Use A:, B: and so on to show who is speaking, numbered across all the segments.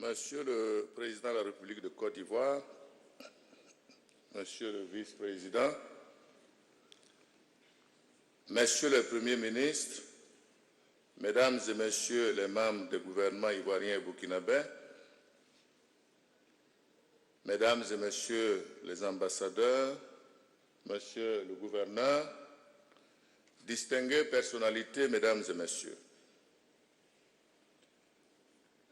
A: Monsieur le Président de la République de Côte d'Ivoire, Monsieur le Vice-président, Monsieur le Premier ministre, Mesdames et Messieurs les membres du gouvernement ivoirien et burkinabé, Mesdames et Messieurs les ambassadeurs, Monsieur le gouverneur, distinguées personnalités, Mesdames et Messieurs,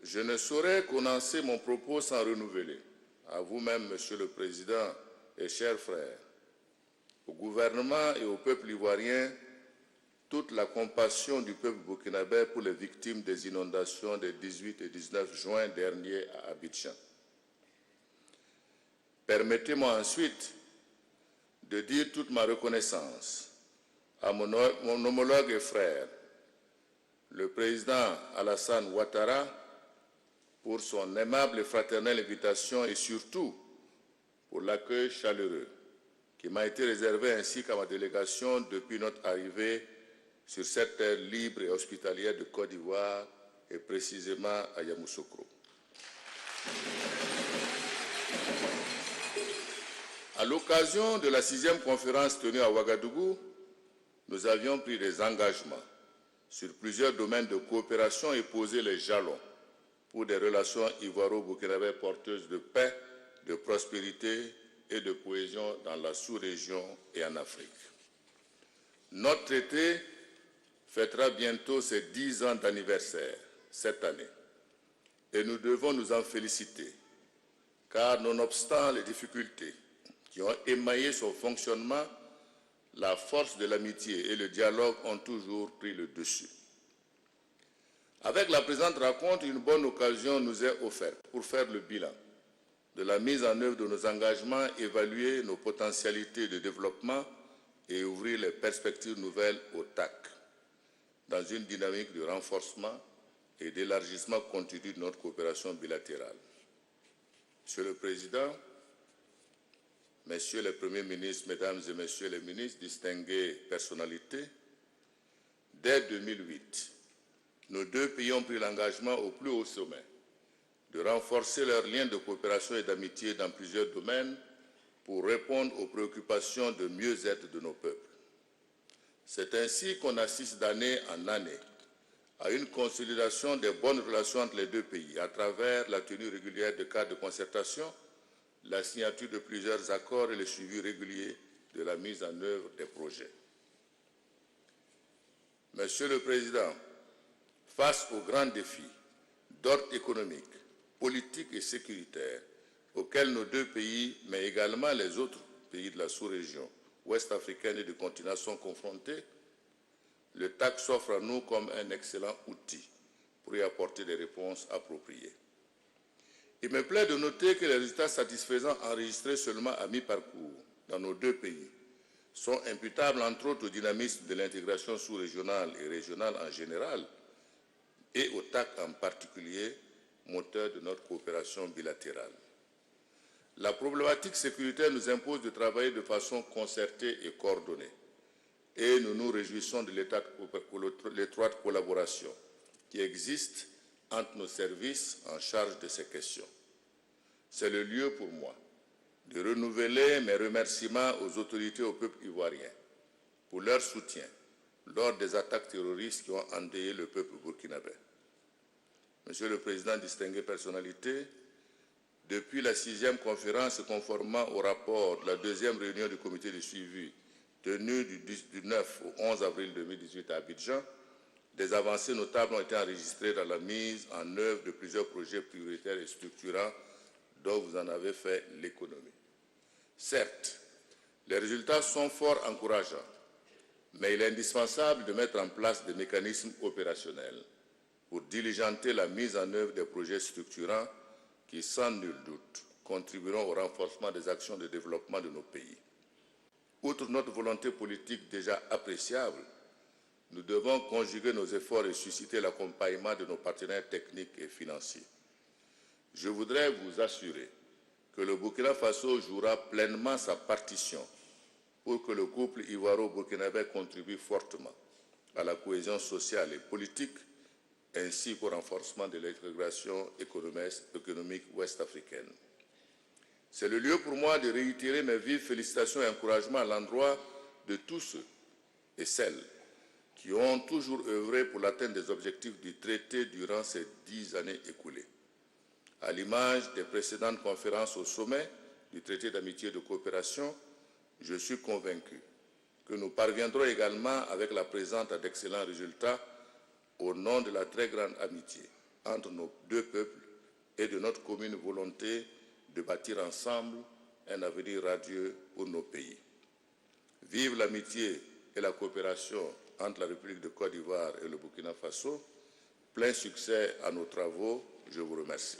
A: je ne saurais commencer mon propos sans renouveler à vous-même, Monsieur le Président et chers frères, au gouvernement et au peuple ivoirien, toute la compassion du peuple burkinabé pour les victimes des inondations des 18 et 19 juin dernier à Abidjan. Permettez-moi ensuite de dire toute ma reconnaissance à mon homologue et frère, le président Alassane Ouattara, pour son aimable et fraternelle invitation et surtout pour l'accueil chaleureux qui m'a été réservé ainsi qu'à ma délégation depuis notre arrivée sur cette terre libre et hospitalière de Côte d'Ivoire et précisément à Yamoussoukro. À l'occasion de la 6e conférence tenue à Ouagadougou, nous avions pris des engagements sur plusieurs domaines de coopération et posé les jalons pour des relations ivoiro-burkinabé porteuses de paix, de prospérité et de cohésion dans la sous-région et en Afrique. Notre traité fêtera bientôt ses 10 ans d'anniversaire cette année et nous devons nous en féliciter car nonobstant les difficultés qui ont émaillé son fonctionnement, la force de l'amitié et le dialogue ont toujours pris le dessus. Avec la présente rencontre, une bonne occasion nous est offerte pour faire le bilan de la mise en œuvre de nos engagements, évaluer nos potentialités de développement et ouvrir les perspectives nouvelles au TAC, dans une dynamique de renforcement et d'élargissement continu de notre coopération bilatérale. Monsieur le Président, Messieurs les Premiers ministres, Mesdames et Messieurs les ministres, distinguées personnalités, dès 2008, nos deux pays ont pris l'engagement au plus haut sommet de renforcer leurs liens de coopération et d'amitié dans plusieurs domaines pour répondre aux préoccupations de mieux-être de nos peuples. C'est ainsi qu'on assiste d'année en année à une consolidation des bonnes relations entre les deux pays à travers la tenue régulière de cadres de concertation, la signature de plusieurs accords et le suivi régulier de la mise en œuvre des projets. Monsieur le Président, face aux grands défis d'ordre économique, politique et sécuritaire auxquels nos deux pays, mais également les autres pays de la sous-région ouest-africaine et du continent sont confrontés, le TAC s'offre à nous comme un excellent outil pour y apporter des réponses appropriées. Il me plaît de noter que les résultats satisfaisants enregistrés seulement à mi-parcours dans nos deux pays sont imputables entre autres au dynamisme de l'intégration sous-régionale et régionale en général et au TAC en particulier, moteur de notre coopération bilatérale. La problématique sécuritaire nous impose de travailler de façon concertée et coordonnée et nous nous réjouissons de l'étroite collaboration qui existe entre nos services en charge de ces questions. C'est le lieu pour moi de renouveler mes remerciements aux autorités et au peuple ivoirien pour leur soutien lors des attaques terroristes qui ont endeuillé le peuple burkinabé. Monsieur le Président, distinguées personnalités, depuis la 6e conférence conformément au rapport de la 2e réunion du comité de suivi tenue du 9 au 11 avril 2018 à Abidjan, des avancées notables ont été enregistrées dans la mise en œuvre de plusieurs projets prioritaires et structurants dont vous en avez fait l'économie. Certes, les résultats sont fort encourageants, mais il est indispensable de mettre en place des mécanismes opérationnels pour diligenter la mise en œuvre des projets structurants qui, sans nul doute, contribueront au renforcement des actions de développement de nos pays. Outre notre volonté politique déjà appréciable, nous devons conjuguer nos efforts et susciter l'accompagnement de nos partenaires techniques et financiers. Je voudrais vous assurer que le Burkina Faso jouera pleinement sa partition pour que le couple ivoiro-burkinabé contribue fortement à la cohésion sociale et politique ainsi qu'au renforcement de l'intégration économique ouest-africaine. C'est le lieu pour moi de réitérer mes vives félicitations et encouragements à l'endroit de tous ceux et celles qui ont toujours œuvré pour l'atteinte des objectifs du traité durant ces 10 années écoulées. À l'image des précédentes conférences au sommet du traité d'amitié et de coopération, je suis convaincu que nous parviendrons également avec la présente à d'excellents résultats au nom de la très grande amitié entre nos deux peuples et de notre commune volonté de bâtir ensemble un avenir radieux pour nos pays. Vive l'amitié et la coopération entre la République de Côte d'Ivoire et le Burkina Faso. Plein succès à nos travaux. Je vous remercie.